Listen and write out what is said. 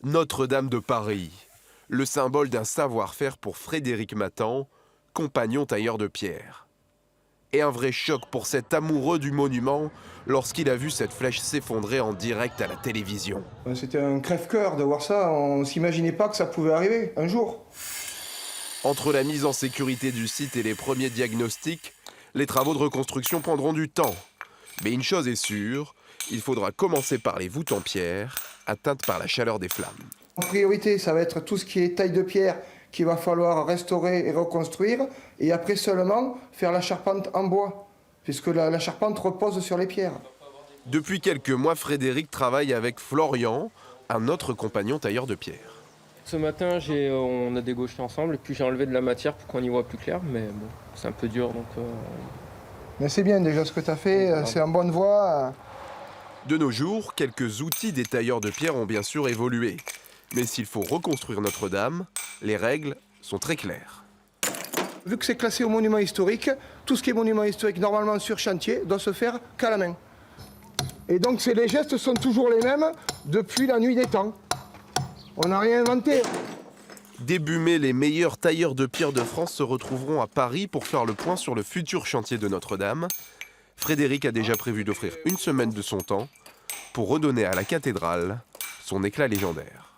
Notre-Dame de Paris, le symbole d'un savoir-faire pour Frédéric Matan, compagnon tailleur de pierre. Et un vrai choc pour cet amoureux du monument lorsqu'il a vu cette flèche s'effondrer en direct à la télévision. C'était un crève-cœur de voir ça, on ne s'imaginait pas que ça pouvait arriver un jour. Entre la mise en sécurité du site et les premiers diagnostics, les travaux de reconstruction prendront du temps. Mais une chose est sûre, il faudra commencer par les voûtes en pierre, atteintes par la chaleur des flammes. En priorité, ça va être tout ce qui est taille de pierre qu'il va falloir restaurer et reconstruire, et après seulement faire la charpente en bois, puisque la charpente repose sur les pierres. Depuis quelques mois, Frédéric travaille avec Florian, un autre compagnon tailleur de pierre. Ce matin, on a dégauché ensemble et puis j'ai enlevé de la matière pour qu'on y voit plus clair, mais bon, c'est un peu dur donc... Mais c'est bien déjà ce que tu as fait, c'est en bonne voie. De nos jours, quelques outils des tailleurs de pierre ont bien sûr évolué. Mais s'il faut reconstruire Notre-Dame, les règles sont très claires. Vu que c'est classé au monument historique, tout ce qui est monument historique normalement sur chantier doit se faire qu'à la main. Et donc les gestes sont toujours les mêmes depuis la nuit des temps. On n'a rien inventé. Début mai, les meilleurs tailleurs de pierre de France se retrouveront à Paris pour faire le point sur le futur chantier de Notre-Dame. Frédéric a déjà prévu d'offrir une semaine de son temps pour redonner à la cathédrale son éclat légendaire.